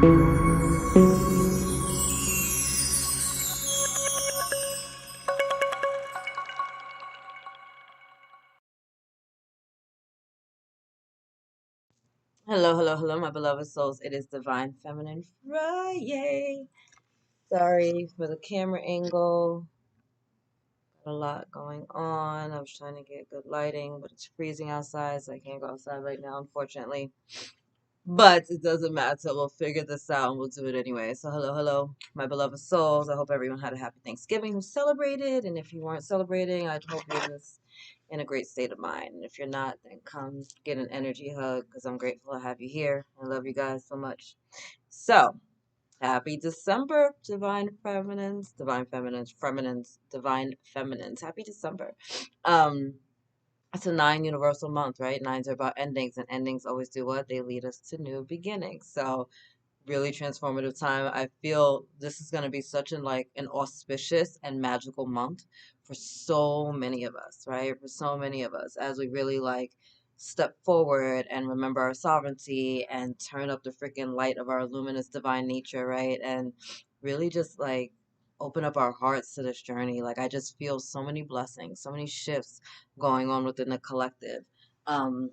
Hello, hello, hello, my beloved souls. It is Divine Feminine Friday. Sorry for the camera angle. Got a lot going on. I was trying to get good lighting, but it's freezing outside, so I can't go outside right now, unfortunately. But it doesn't matter. We'll figure this out and we'll do it anyway. So, hello, hello, my beloved souls. I hope everyone had a happy Thanksgiving who celebrated. And if you weren't celebrating, I hope you're just in a great state of mind. And if you're not, then come get an energy hug because I'm grateful to have you here. I love you guys so much. So, happy December, divine feminines, divine feminines, feminines, divine feminines. Happy December. Um, it's a 9 universal month, right? Nines are about endings, and endings always do what? They lead us to new beginnings. So, really transformative time. I feel this is going to be such an auspicious and magical month for so many of us, right? For so many of us as we really step forward and remember our sovereignty and turn up the freaking light of our luminous divine nature, right? And really just open up our hearts to this journey. Like I just feel so many blessings, so many shifts going on within the collective. Um,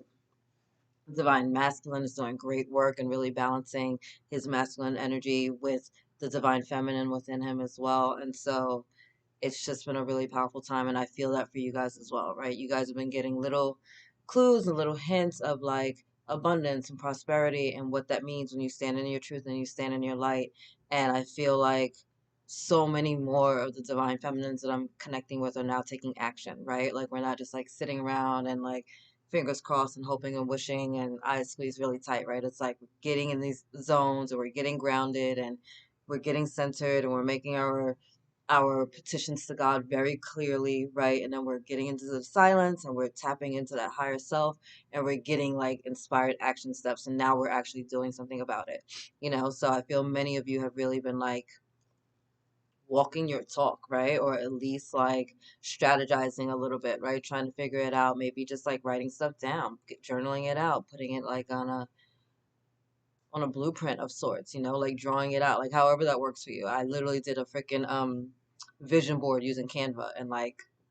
Divine Masculine is doing great work and really balancing his masculine energy with the divine feminine within him as well. And so it's just been a really powerful time. And I feel that for you guys as well, right? You guys have been getting little clues and little hints of abundance and prosperity and what that means when you stand in your truth and you stand in your light. And I feel like so many more of the divine feminines that I'm connecting with are now taking action, right? Like we're not just sitting around and fingers crossed and hoping and wishing and eyes squeezed really tight, right? It's like we're getting in these zones and we're getting grounded and we're getting centered and we're making our petitions to God very clearly, right? And then we're getting into the silence and we're tapping into that higher self and we're getting inspired action steps. And now we're actually doing something about it, So I feel many of you have really been walking your talk, right? Or at least strategizing a little bit, right? Trying to figure it out, maybe just writing stuff down, journaling it out, putting it on a blueprint of sorts, like drawing it out, like however that works for you. I literally did a freaking vision board using Canva and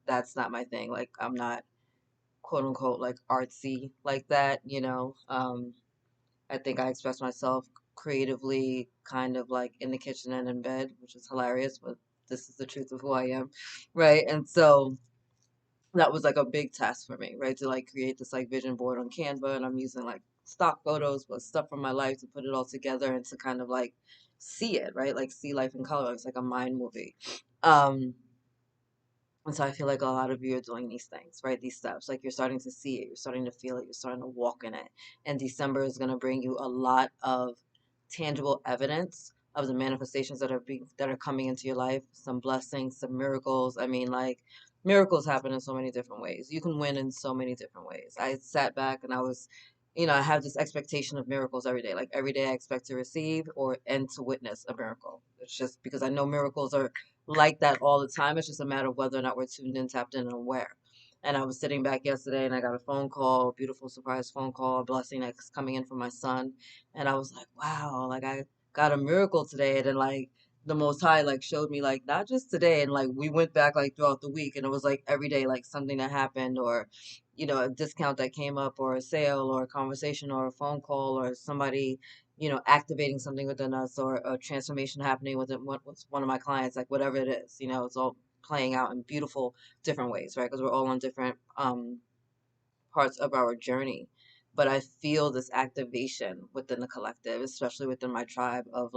that's not my thing. Like I'm not quote unquote artsy like that, I think I express myself creatively kind of in the kitchen and in bed, which is hilarious, but this is the truth of who I am, right? And so that was a big task for me, right? To create this vision board on Canva, and I'm using stock photos, but stuff from my life to put it all together and to kind of see it, right? Like see life in color. It's like a mind movie. Um, and so I feel like a lot of you are doing these things, right? These steps, you're starting to see it, you're starting to feel it, you're starting to walk in it. And December is going to bring you a lot of tangible evidence of the manifestations that are coming into your life. Some blessings, some miracles. I mean, miracles happen in so many different ways. You can win in so many different ways. I sat back and I was, I have this expectation of miracles every day. Like every day I expect to receive and to witness a miracle. It's just because I know miracles are like that all the time. It's just a matter of whether or not we're tuned in, tapped in, and aware. And I was sitting back yesterday and I got a phone call, a beautiful surprise phone call, a blessing that's coming in from my son. And I was like, wow, I got a miracle today. And then the Most High showed me not just today. And we went back throughout the week and it was every day something that happened or, a discount that came up or a sale or a conversation or a phone call or somebody activating something within us or a transformation happening with one of my clients, whatever it is, it's all playing out in beautiful different ways, right? Because we're all on different parts of our journey. But I feel this activation within the collective, especially within my tribe of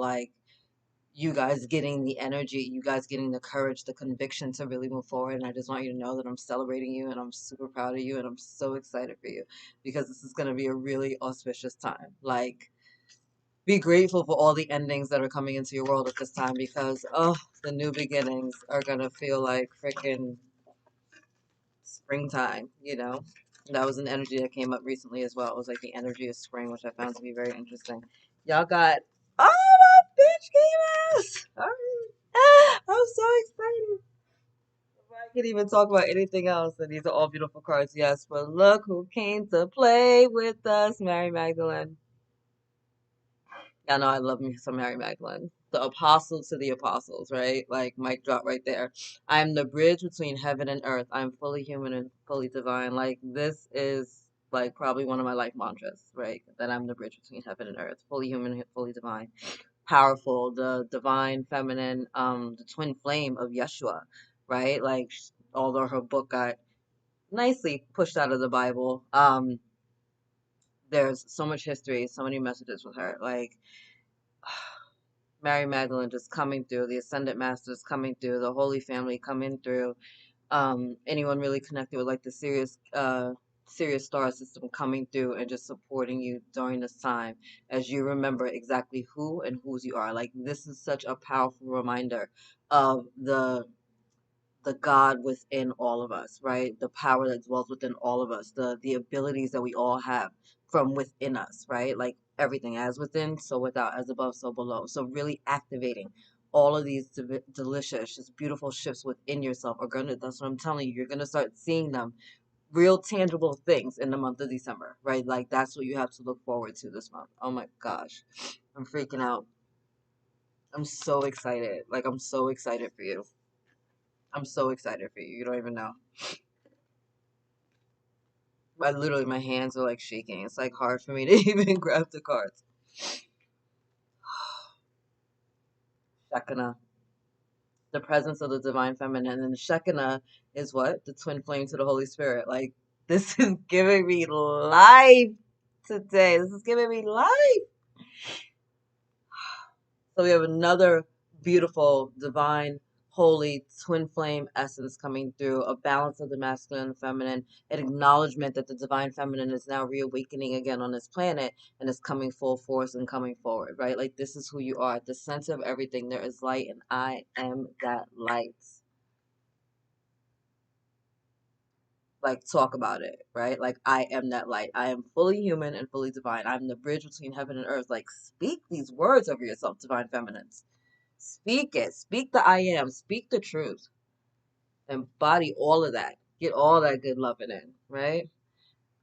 you guys getting the energy, you guys getting the courage, the conviction to really move forward. And I just want you to know that I'm celebrating you and I'm super proud of you and I'm so excited for you because this is going to be a really auspicious time. Be grateful for all the endings that are coming into your world at this time because, oh, the new beginnings are going to feel like freaking springtime, That was an energy that came up recently as well. It was the energy of spring, which I found to be very interesting. Y'all got, oh, my bitch came out! All right. I'm so excited. I can even talk about anything else, and these are all beautiful cards, yes. But look who came to play with us, Mary Magdalene. I know I love me some Mary Magdalene. The apostle to the apostles, right? Like mic drop right there. I'm the bridge between heaven and earth. I'm fully human and fully divine. Like this is like probably one of my life mantras, right? That I'm the bridge between heaven and earth, fully human and fully divine. Powerful, the divine feminine, the twin flame of Yeshua, right? Like although her book got nicely pushed out of the Bible, there's so much history, so many messages with her. Like Mary Magdalene just coming through, the Ascendant Masters coming through, the Holy Family coming through, anyone really connected with like the Sirius star system coming through and just supporting you during this time as you remember exactly who and whose you are. Like this is such a powerful reminder of the God within all of us, right? The power that dwells within all of us, the abilities that we all have from within us, right? Like everything as within, so without, as above, so below. So really activating all of these delicious, just beautiful shifts within yourself are gonna. That's what I'm telling you. You're gonna start seeing them, real tangible things in the month of December, right? Like that's what you have to look forward to this month. Oh my gosh, I'm freaking out. I'm so excited. Like I'm so excited for you. I'm so excited for you. You don't even know. I literally, my hands are like shaking. It's like hard for me to even grab the cards. Shekinah, the presence of the divine feminine. And Shekinah is what? The twin flame to the Holy Spirit. Like, this is giving me life today. This is giving me life. So we have another beautiful, divine, holy twin flame essence coming through, a balance of the masculine and feminine, an acknowledgement that the divine feminine is now reawakening again on this planet and is coming full force and coming forward, right? Like this is who you are. At the center of everything, there is light, and I am that light. Like talk about it, right? Like I am that light. I am fully human and fully divine. I'm the bridge between heaven and earth. Like speak these words over yourself, divine feminines. Speak it. Speak the I am. Speak the truth. Embody all of that. Get all that good loving in, right?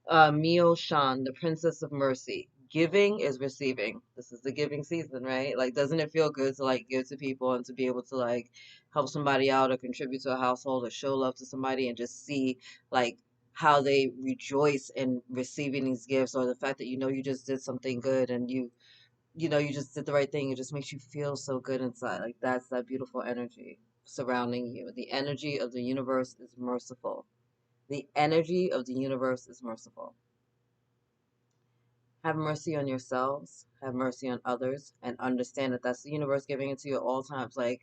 Mio Shan, the Princess of Mercy. Giving is receiving. This is the giving season, right? Like, doesn't it feel good to like give to people and to be able to like help somebody out or contribute to a household or show love to somebody and just see like how they rejoice in receiving these gifts, or the fact that you know you just did something good and you know you just did the right thing. It just makes you feel so good inside. Like that's that beautiful energy surrounding you. The energy of the universe is merciful. The energy of the universe is merciful. Have mercy on yourselves, have mercy on others, and understand that that's the universe giving it to you at all times. Like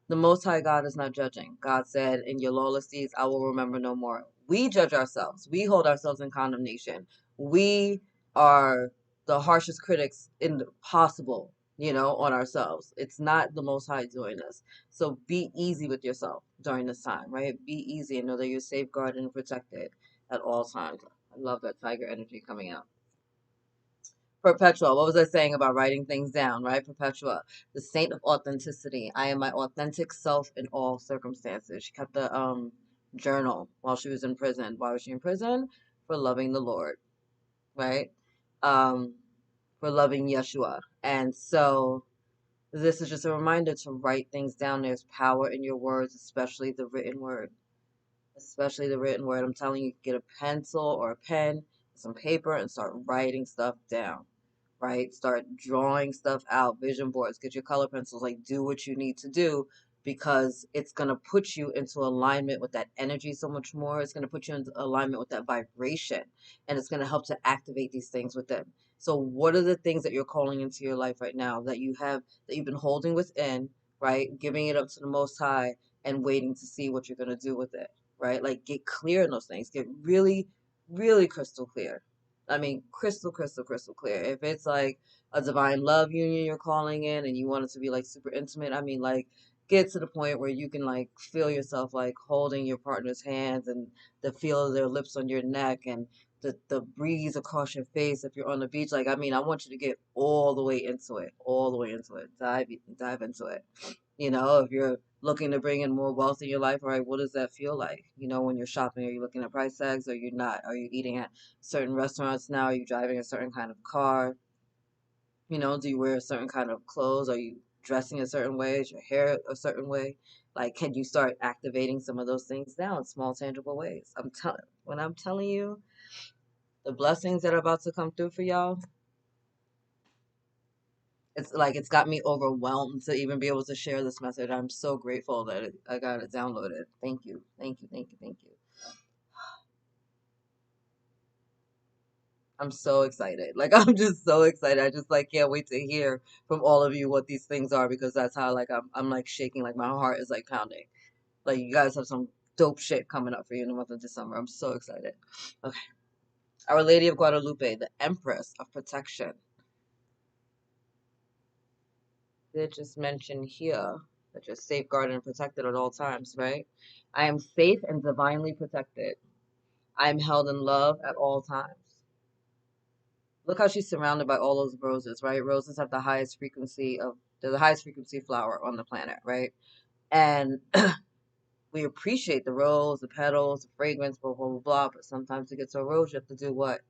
the Most High God is not judging. God said, in your lawless deeds, I will remember no more. We judge ourselves. We hold ourselves in condemnation. We are the harshest critics in the possible, you know, on ourselves. It's not the Most High doing this. So be easy with yourself during this time, right? Be easy and know that you're safeguarded and protected at all times. I love that tiger energy coming out. Perpetua. What was I saying about writing things down, right? Perpetua, the saint of authenticity. I am my authentic self in all circumstances. She kept a journal while she was in prison. Why was she in prison? For loving the Lord, right? Um, for loving Yeshua. And so this is just a reminder to write things down. There's power in your words, especially the written word. Especially the written word. I'm telling you, get a pencil or a pen, some paper, and start writing stuff down, right? Start drawing stuff out, vision boards, get your color pencils, like do what you need to do because it's going to put you into alignment with that energy so much more. It's going to put you into alignment with that vibration, and it's going to help to activate these things within. So what are the things that you're calling into your life right now that you've been holding within, right? Giving it up to the Most High and waiting to see what you're going to do with it, right? Like get clear in those things. Get really, really crystal clear. I mean, crystal clear. If it's like a divine love union you're calling in and you want it to be like super intimate, I mean, like get to the point where you can like feel yourself like holding your partner's hands and the feel of their lips on your neck and the breeze across your face if you're on the beach. Like, I mean, I want you to get all the way into it, all the way into it. Dive into it. You know, if you're looking to bring in more wealth in your life, right, what does that feel like? You know, when you're shopping, are you looking at price tags or you're not? Are you eating at certain restaurants now? Are you driving a certain kind of car? You know, do you wear a certain kind of clothes? Are you dressing a certain way? Is your hair a certain way? Like, can you start activating some of those things now in small, tangible ways? When I'm telling you the blessings that are about to come through for y'all, it's like it's got me overwhelmed to even be able to share this message. I'm so grateful that I got it downloaded. Thank you, thank you, thank you, thank you. I'm so excited. Like I'm just so excited. I just like can't wait to hear from all of you what these things are because that's how like I'm like shaking, like my heart is like pounding. Like you guys have some dope shit coming up for you in the month of December. I'm so excited. Okay. Our Lady of Guadalupe, the Empress of Protection. They just mentioned here that you're safeguarded and protected at all times, right? I am safe and divinely protected. I am held in love at all times. Look how she's surrounded by all those roses, right? Roses have the highest frequency of, they're the highest frequency flower on the planet, right? And we appreciate the rose, the petals, the fragrance, blah, blah, blah, blah. But sometimes to get to a rose, you have to do what?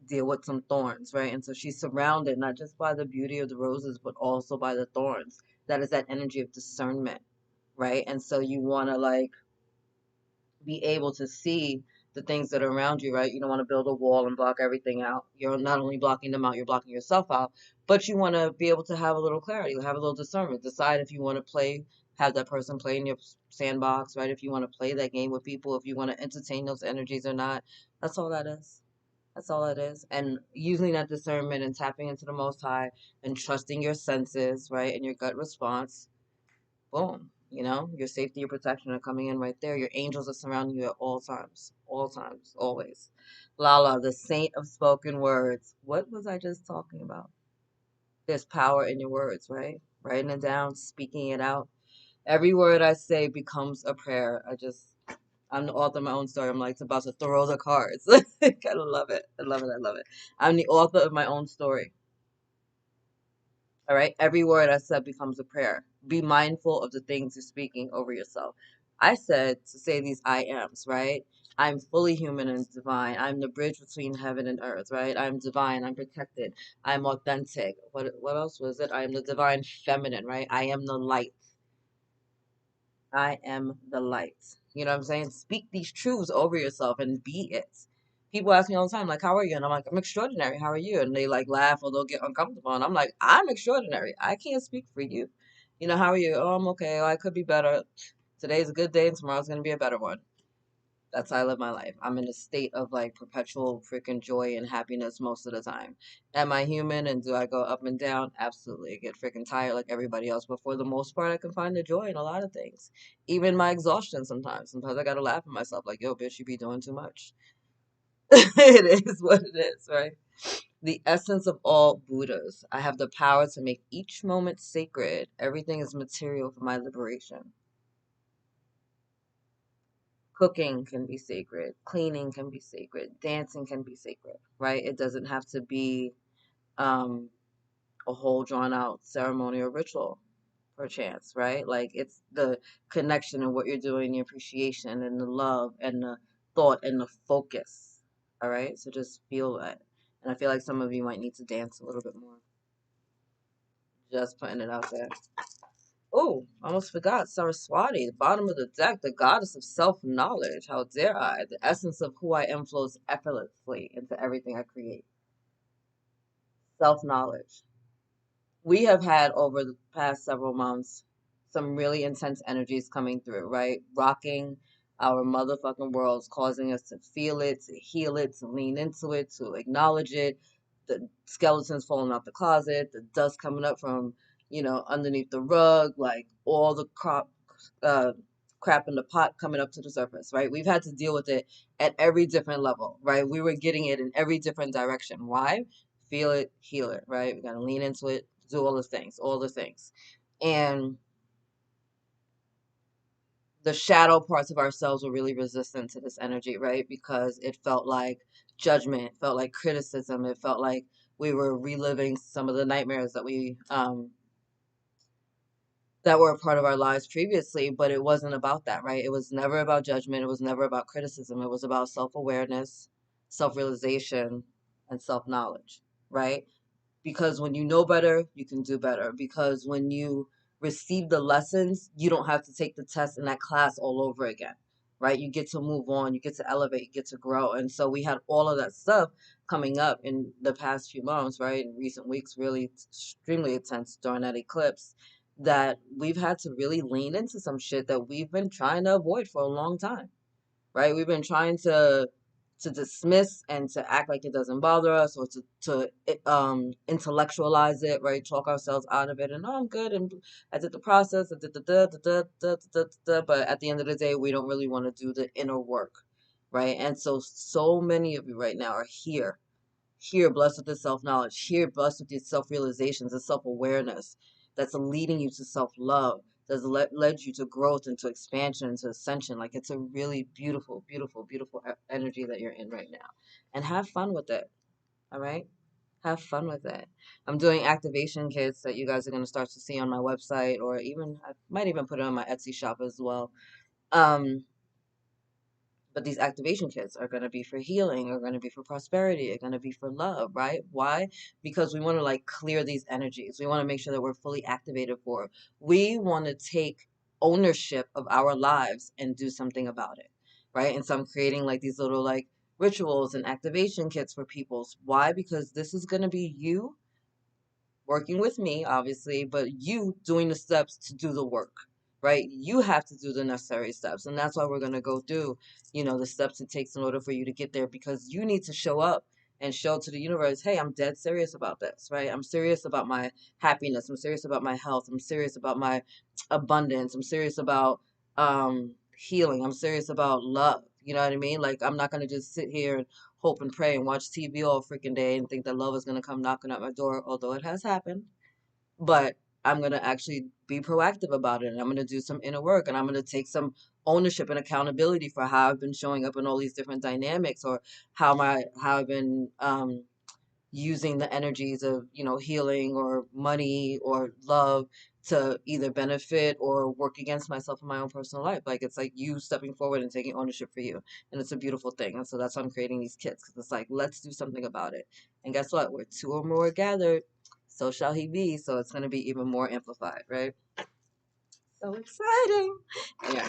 Deal with some thorns, right? And so she's surrounded not just by the beauty of the roses, but also by the thorns. That is that energy of discernment, right? And so you want to like be able to see the things that are around you, right? You don't want to build a wall and block everything out. You're not only blocking them out, you're blocking yourself out, but you want to be able to have a little clarity, have a little discernment. Decide if you want to play, have that person play in your sandbox, right? If you want to play that game with people, if you want to entertain those energies or not. That's all that is. That's all it is. And using that discernment and tapping into the Most High and trusting your senses, right, and your gut response, boom, you know, your safety, your protection are coming in right there. Your angels are surrounding you at all times, always. Lala, the saint of spoken words. What was I just talking about? There's power in your words, right? Writing it down, speaking it out. Every word I say becomes a prayer. I'm the author of my own story. I'm like about to throw the cards. I kind of love it. I love it. I love it. I'm the author of my own story. All right. Every word I said becomes a prayer. Be mindful of the things you're speaking over yourself. I said to say these I ams, right? I'm fully human and divine. I'm the bridge between heaven and earth, right? I'm divine. I'm protected. I'm authentic. What else was it? I am the divine feminine, right? I am the light. I am the light. You know what I'm saying? Speak these truths over yourself and be it. People ask me all the time, like, how are you? And I'm like, I'm extraordinary. How are you? And they like laugh or they'll get uncomfortable. And I'm like, I'm extraordinary. I can't speak for you. You know, how are you? Oh, I'm okay. Oh, I could be better. Today's a good day and tomorrow's going to be a better one. That's how I live my life. I'm in a state of like perpetual freaking joy and happiness most of the time. Am I human and do I go up and down? Absolutely. I get freaking tired like everybody else. But for the most part, I can find the joy in a lot of things. Even my exhaustion sometimes. Sometimes I gotta laugh at myself like, yo, bitch, you be doing too much. It is what it is, right? The essence of all Buddhas. I have the power to make each moment sacred. Everything is material for my liberation. Cooking can be sacred, cleaning can be sacred, dancing can be sacred, right? It doesn't have to be um, a whole drawn out ceremony or ritual, perchance, right? Like it's the connection and what you're doing, the appreciation and the love and the thought and the focus, all right? So just feel that. And I feel like some of you might need to dance a little bit more. Just putting it out there. Oh, almost forgot Saraswati, the bottom of the deck, the goddess of self-knowledge. How dare I? The essence of who I am flows effortlessly into everything I create. Self-knowledge. We have had over the past several months some really intense energies coming through, right? Rocking our motherfucking worlds, causing us to feel it, to heal it, to lean into it, to acknowledge it. The skeletons falling out the closet, the dust coming up from, underneath the rug, like all the uh, crap in the pot coming up to the surface, right? We've had to deal with it at every different level, right? We were getting it in every different direction. Why? Feel it, heal it, right? We gotta lean into it, do all the things, all the things. And the shadow parts of ourselves were really resistant to this energy, right? Because it felt like judgment, it felt like criticism, it felt like we were reliving some of the nightmares that were a part of our lives previously, but it wasn't about that, right? It was never about judgment, it was never about criticism. It was about self-awareness, self-realization, and self-knowledge, right? Because when you know better, you can do better. Because when you receive the lessons, you don't have to take the test in that class all over again, right? You get to move on, you get to elevate, you get to grow. And so we had all of that stuff coming up in the past few months, right? In recent weeks, really extremely intense during that eclipse, that we've had to really lean into some shit that we've been trying to avoid for a long time, right? We've been trying to dismiss and to act like it doesn't bother us, or to intellectualize it, right? Talk ourselves out of it, and oh, I'm good, and I did the process, I did the but at the end of the day, we don't really want to do the inner work, right? And so many of you right now are here blessed with the self-knowledge, here blessed with your self-realizations and self-awareness that's leading you to self-love, that's led you to growth and to expansion and to ascension. Like, it's a really beautiful, beautiful, beautiful energy that you're in right now. And have fun with it, all right? Have fun with it. I'm doing activation kits that you guys are going to start to see on my website, or even, I might even put it on my Etsy shop as well. Um, but these activation kits are going to be for healing, are going to be for prosperity, are going to be for love, right? Why? Because we want to like clear these energies. We want to make sure that we're fully activated for it. We want to take ownership of our lives and do something about it, right? And so I'm creating like these little like rituals and activation kits for people. Why? Because this is going to be you working with me, obviously, but you doing the steps to do the work, right? You have to do the necessary steps. And that's why we're going to go through, the steps it takes in order for you to get there, because you need to show up and show to the universe, hey, I'm dead serious about this, right? I'm serious about my happiness. I'm serious about my health. I'm serious about my abundance. I'm serious about healing. I'm serious about love. You know what I mean? Like, I'm not going to just sit here and hope and pray and watch TV all freaking day and think that love is going to come knocking at my door, although it has happened. But I'm going to actually be proactive about it, and I'm going to do some inner work, and I'm going to take some ownership and accountability for how I've been showing up in all these different dynamics, or how I've been using the energies of healing or money or love to either benefit or work against myself in my own personal life. Like, it's like you stepping forward and taking ownership for you, and it's a beautiful thing. And so that's why I'm creating these kits, because it's like, let's do something about it. And guess what, where two or more are gathered, so shall he be. So it's going to be even more amplified, right? So exciting. Anyway,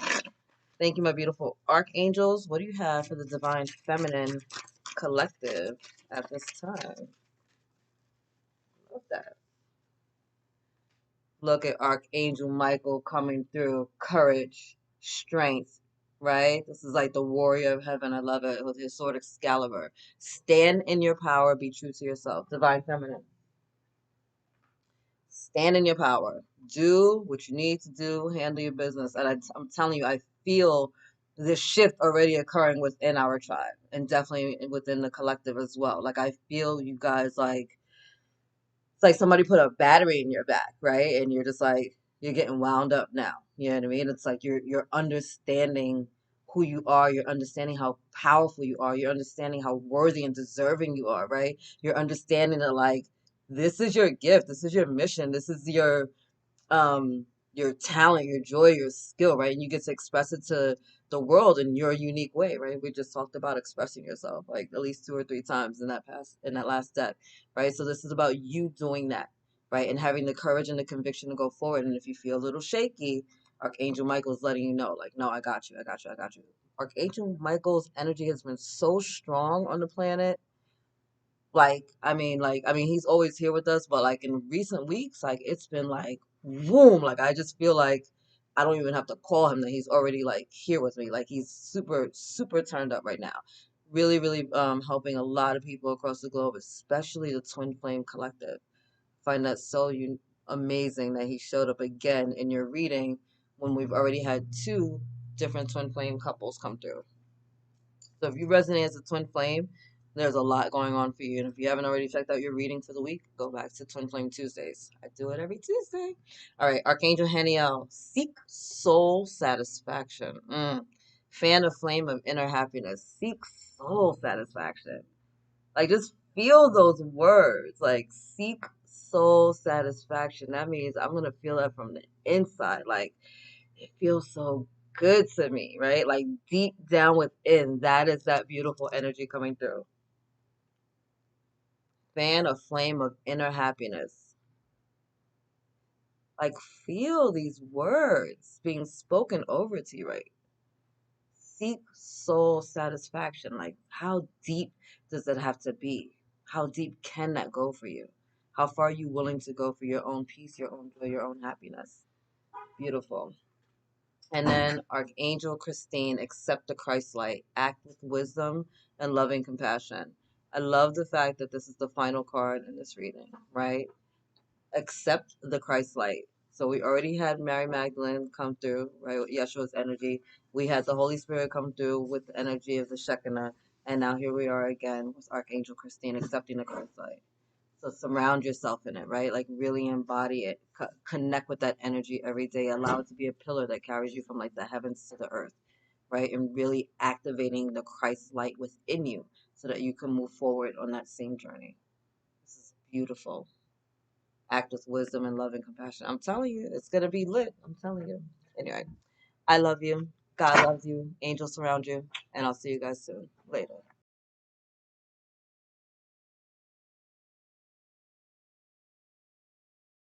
thank you, my beautiful archangels. What do you have for the divine feminine collective at this time? Love that. Look at Archangel Michael coming through. Courage, strength, right? This is like the warrior of heaven. I love it, with his sword Excalibur. Stand in your power. Be true to yourself. Divine feminine. Stand in your power. Do what you need to do. Handle your business. And I'm telling you, I feel this shift already occurring within our tribe, and definitely within the collective as well. Like, I feel you guys like, it's like somebody put a battery in your back, right? And you're just like, you're getting wound up now. You know what I mean? It's like you're understanding who you are. You're understanding how powerful you are. You're understanding how worthy and deserving you are, right? You're understanding that, like, this is your gift. This is your mission. This is um your talent, your joy, your skill, right? And you get to express it to the world in your unique way, right? We just talked about expressing yourself like at least two or three times in that last deck, right? So this is about you doing that, right? And having the courage and the conviction to go forward. And if you feel a little shaky, Archangel Michael is letting you know, like, no, I got you, I got you, I got you. Archangel Michael's energy has been so strong on the planet. Like, he's always here with us, but like in recent weeks, like, it's been like, boom, like, I just feel like I don't even have to call him, that he's already like here with me. Like, he's super, super turned up right now. Really, really helping a lot of people across the globe, especially the Twin Flame Collective. Find that so amazing that he showed up again in your reading when we've already had two different Twin Flame couples come through. So if you resonate as a twin flame, there's a lot going on for you. And if you haven't already checked out your reading for the week, go back to Twin Flame Tuesdays. I do it every Tuesday. All right, Archangel Haniel, seek soul satisfaction. Fan a flame of inner happiness. Seek soul satisfaction. Like, just feel those words. Like, seek soul satisfaction. That means I'm going to feel that from the inside. Like, it feels so good to me, right? Like, deep down within, that is that beautiful energy coming through. Fan a flame of inner happiness. Like, feel these words being spoken over to you, right? Seek soul satisfaction. Like, how deep does it have to be? How deep can that go for you? How far are you willing to go for your own peace, your own joy, your own happiness? Beautiful. And then Archangel Christine, accept the Christ light, act with wisdom and loving compassion. I love the fact that this is the final card in this reading, right? Accept the Christ light. So we already had Mary Magdalene come through, right, with Yeshua's energy. We had the Holy Spirit come through with the energy of the Shekinah. And now here we are again with Archangel Christine accepting the Christ light. So surround yourself in it, right? Like really embody it. Connect with that energy every day. Allow it to be a pillar that carries you from like the heavens to the earth, right? And really activating the Christ light within you so that you can move forward on that same journey. This is beautiful. Act with wisdom and love and compassion. I'm telling you, it's gonna be lit. I'm telling you. Anyway, I love you. God loves you. Angels surround you. And I'll see you guys soon. Later.